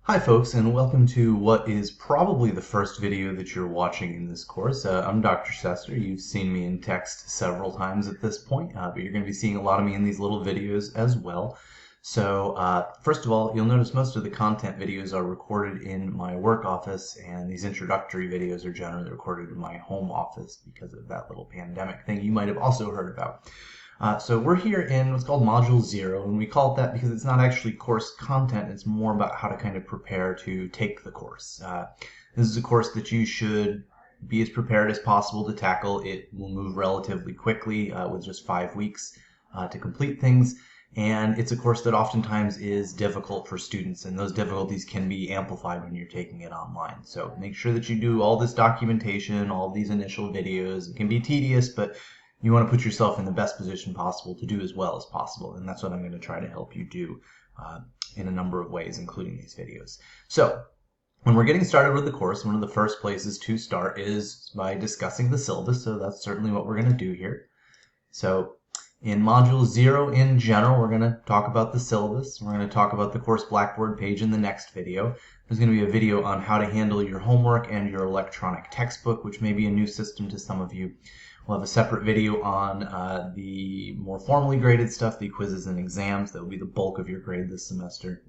Hi folks, and welcome to what is probably the first video that you're watching in this course. I'm Dr. Sester. You've seen me in text several times at this point, but you're going to be seeing a lot of me in these little videos as well. So first of all, you'll notice most of the content videos are recorded in my work office, and these introductory videos are generally recorded in my home office because of that little pandemic thing you might have also heard about. So we're here in what's called Module 0, and we call it that because it's not actually course content, it's more about how to kind of prepare to take the course. This is a course that you should be as prepared as possible to tackle. It will move relatively quickly with just 5 weeks to complete things, and it's a course that oftentimes is difficult for students, and those difficulties can be amplified when you're taking it online. So make sure that you do all this documentation, all these initial videos. It can be tedious, but you want to put yourself in the best position possible to do as well as possible, and that's what I'm going to try to help you do in a number of ways, including these videos. So when we're getting started with the course, one of the first places to start is by discussing the syllabus, so that's certainly what we're going to do here. So in Module 0 in general, we're going to talk about the syllabus. We're going to talk about the course Blackboard page in the next video. There's going to be a video on how to handle your homework and your electronic textbook, which may be a new system to some of you. We'll have a separate video on the more formally graded stuff, the quizzes and exams. That will be the bulk of your grade this semester.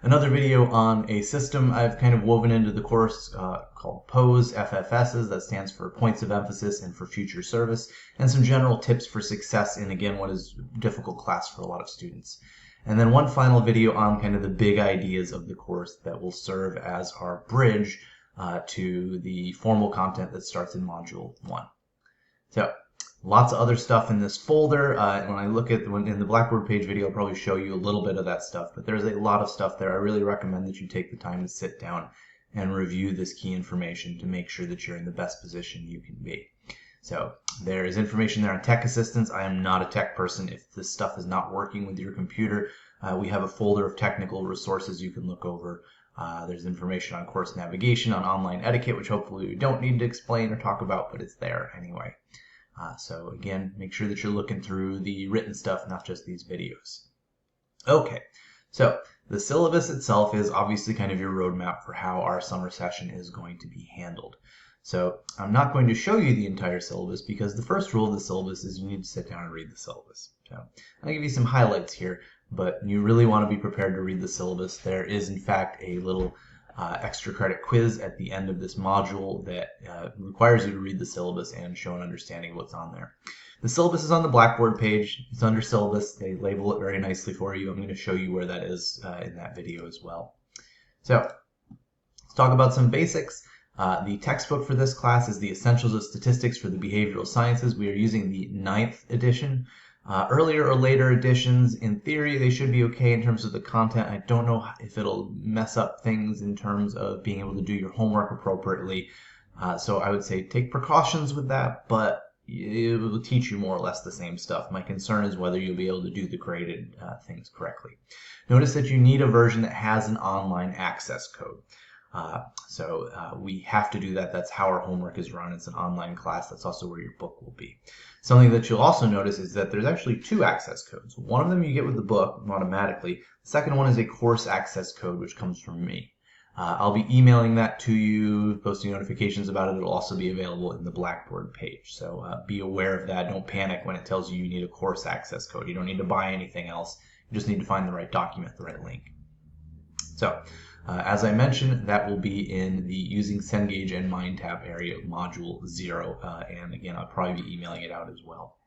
Another video on a system I've kind of woven into the course called POSE, FFSs, that stands for Points of Emphasis and for Future Service, and some general tips for success in, again, what is a difficult class for a lot of students. And then one final video on kind of the big ideas of the course that will serve as our bridge to the formal content that starts in Module 1. So lots of other stuff in this folder. When I look at in the Blackboard page video, I'll probably show you a little bit of that stuff, but there's a lot of stuff there. I really recommend that you take the time to sit down and review this key information to make sure that you're in the best position you can be. So there is information there on tech assistance. I am not a tech person. If this stuff is not working with your computer, we have a folder of technical resources you can look over. There's information on course navigation, on online etiquette, which hopefully we don't need to explain or talk about, but it's there anyway. So again, make sure that you're looking through the written stuff, not just these videos. Okay, so the syllabus itself is obviously kind of your roadmap for how our summer session is going to be handled. So I'm not going to show you the entire syllabus because the first rule of the syllabus is you need to sit down and read the syllabus. So I'll give you some highlights here, but you really want to be prepared to read the syllabus. There is, in fact, a little extra credit quiz at the end of this module that requires you to read the syllabus and show an understanding of what's on there. The syllabus is on the Blackboard page. It's under syllabus. They label it very nicely for you. I'm going to show you where that is in that video as well. So let's talk about some basics. The textbook for this class is the Essentials of Statistics for the Behavioral Sciences. We are using the 9th edition. Earlier or later editions, in theory, they should be okay in terms of the content. I don't know if it'll mess up things in terms of being able to do your homework appropriately. So I would say take precautions with that, but it will teach you more or less the same stuff. My concern is whether you'll be able to do the graded things correctly. Notice that you need a version that has an online access code. We have to do that. That's how our homework is run. It's an online class. That's also where your book will be. Something that you'll also notice is that there's actually 2 access codes. One of them you get with the book automatically. The second one is a course access code, which comes from me. I'll be emailing that to you, posting notifications about it. It'll also be available in the Blackboard page. So be aware of that. Don't panic when it tells you you need a course access code. You don't need to buy anything else. You just need to find the right document, the right link. So as I mentioned, that will be in the Using Cengage and MindTap area of Module 0, and again, I'll probably be emailing it out as well.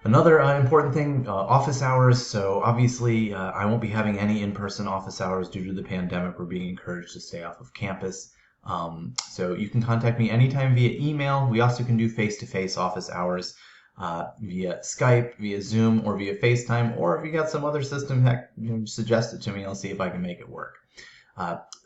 Another important thing, office hours. So obviously, I won't be having any in-person office hours due to the pandemic. We're being encouraged to stay off of campus. So you can contact me anytime via email. We also can do face-to-face office hours via Skype, via Zoom, or via FaceTime, or if you got some other system, heck, suggest it to me. I'll see if I can make it work.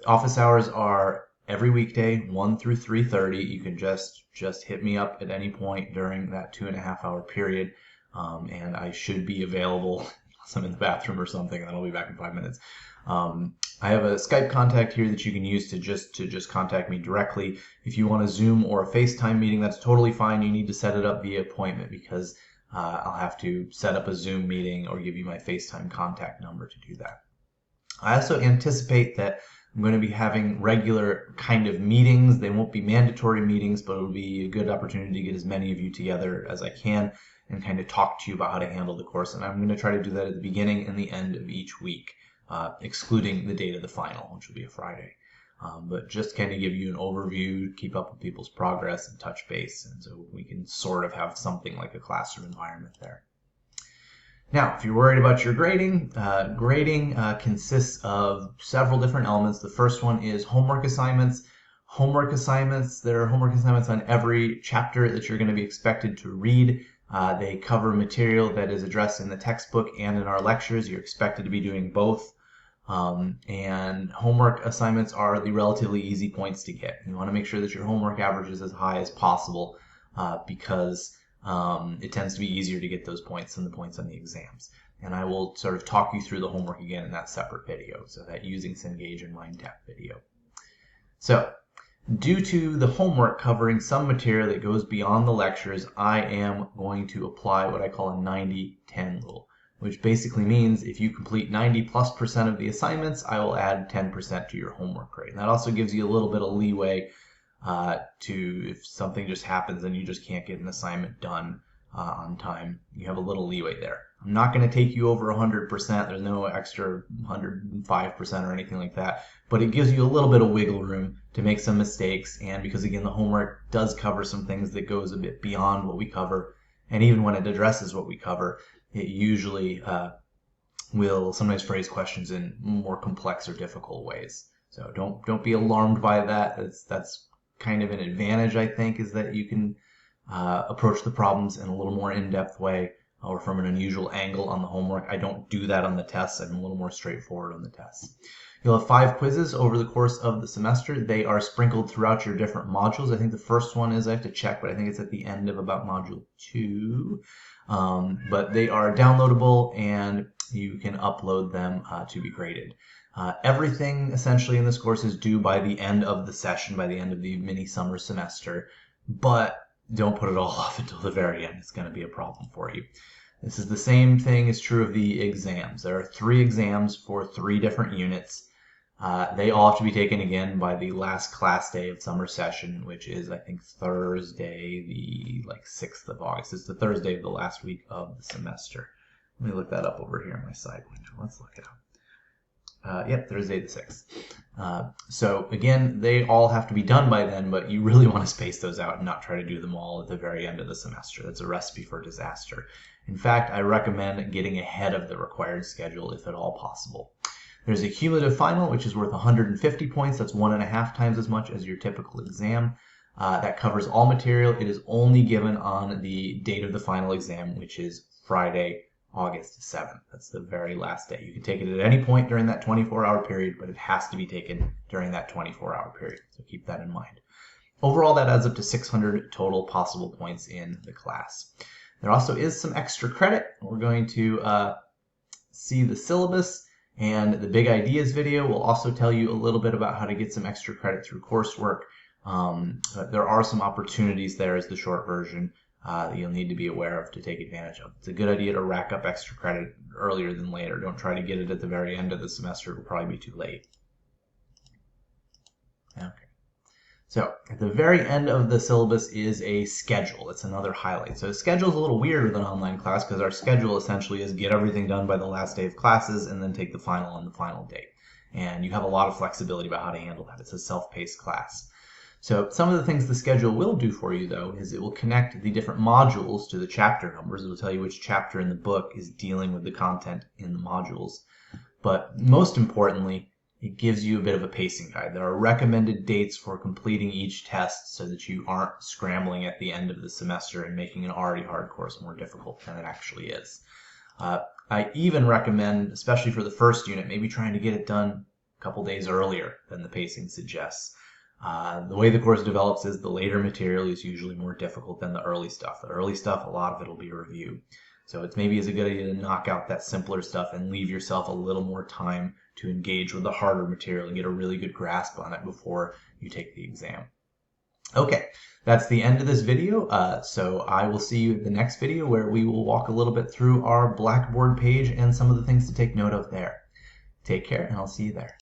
Office hours are every weekday, 1 through 3:30. You can just hit me up at any point during that 2.5-hour period, and I should be available unless I'm in the bathroom or something, and then I'll be back in 5 minutes. I have a Skype contact here that you can use to just contact me directly. If you want a Zoom or a FaceTime meeting, that's totally fine. You need to set it up via appointment because I'll have to set up a Zoom meeting or give you my FaceTime contact number to do that. I also anticipate that I'm going to be having regular kind of meetings. They won't be mandatory meetings, but it'll be a good opportunity to get as many of you together as I can and kind of talk to you about how to handle the course. And I'm going to try to do that at the beginning and the end of each week, excluding the date of the final, which will be a Friday. But just kind of give you an overview, keep up with people's progress and touch base. And so we can sort of have something like a classroom environment there. Now, if you're worried about your grading, grading consists of several different elements. The first one is homework assignments. Homework assignments, there are homework assignments on every chapter that you're going to be expected to read. They cover material that is addressed in the textbook and in our lectures. You're expected to be doing both. And homework assignments are the relatively easy points to get. You want to make sure that your homework average is as high as possible because it tends to be easier to get those points than the points on the exams. And I will sort of talk you through the homework again in that separate video, so that using Cengage and MindTap video. So, due to the homework covering some material that goes beyond the lectures, I am going to apply what I call a 90-10 rule, which basically means if you complete 90+% of the assignments, I will add 10% to your homework grade. And that also gives you a little bit of leeway to if something just happens and you just can't get an assignment done on time, you have a little leeway there. I'm not going to take you over 100%. There's no extra 105% or anything like that, but it gives you a little bit of wiggle room to make some mistakes. And because again, the homework does cover some things that goes a bit beyond what we cover, and even when it addresses what we cover, it usually will sometimes phrase questions in more complex or difficult ways. So don't be alarmed by that. That's kind of an advantage, I think, is that you can approach the problems in a little more in-depth way or from an unusual angle on the homework. I don't do that on the tests. I'm a little more straightforward on the tests. You'll have 5 quizzes over the course of the semester. They are sprinkled throughout your different modules. I think the first one is, I have to check, but I think it's at the end of about module 2. But they are downloadable and you can upload them to be graded. Everything essentially in this course is due by the end of the session, by the end of the mini summer semester, but don't put it all off until the very end. It's going to be a problem for you. This is the same thing is true of the exams. There are 3 exams for 3 different units. They all have to be taken again by the last class day of summer session, which is, I think, Thursday, the 6th of August. It's the Thursday of the last week of the semester. Let me look that up over here in my side window. Let's look it up. Yep, Thursday the 6th. So again, they all have to be done by then, but you really want to space those out and not try to do them all at the very end of the semester. That's a recipe for disaster. In fact, I recommend getting ahead of the required schedule if at all possible. There's a cumulative final, which is worth 150 points. That's 1.5 times as much as your typical exam. That covers all material. It is only given on the date of the final exam, which is Friday, August 7th. That's the very last day. You can take it at any point during that 24-hour period, but it has to be taken during that 24-hour period. So keep that in mind. Overall, that adds up to 600 total possible points in the class. There also is some extra credit. We're going to see the syllabus, and the big ideas video will also tell you a little bit about how to get some extra credit through coursework. There are some opportunities there as the short version that you'll need to be aware of to take advantage of. It's a good idea to rack up extra credit earlier than later. Don't try to get it at the very end of the semester. It'll probably be too late. Okay. So at the very end of the syllabus is a schedule. That's another highlight. So a schedule is a little weirder than online class because our schedule essentially is get everything done by the last day of classes and then take the final on the final day. And you have a lot of flexibility about how to handle that. It's a self-paced class. So some of the things the schedule will do for you, though, is it will connect the different modules to the chapter numbers. It will tell you which chapter in the book is dealing with the content in the modules. But most importantly, it gives you a bit of a pacing guide. There are recommended dates for completing each test so that you aren't scrambling at the end of the semester and making an already hard course more difficult than it actually is. I even recommend, especially for the first unit, maybe trying to get it done a couple days earlier than the pacing suggests. The way the course develops is the later material is usually more difficult than the early stuff. The early stuff, a lot of it will be review. So it's maybe a good idea to knock out that simpler stuff and leave yourself a little more time to engage with the harder material and get a really good grasp on it before you take the exam. Okay, that's the end of this video. So I will see you in the next video where we will walk a little bit through our Blackboard page and some of the things to take note of there. Take care, and I'll see you there.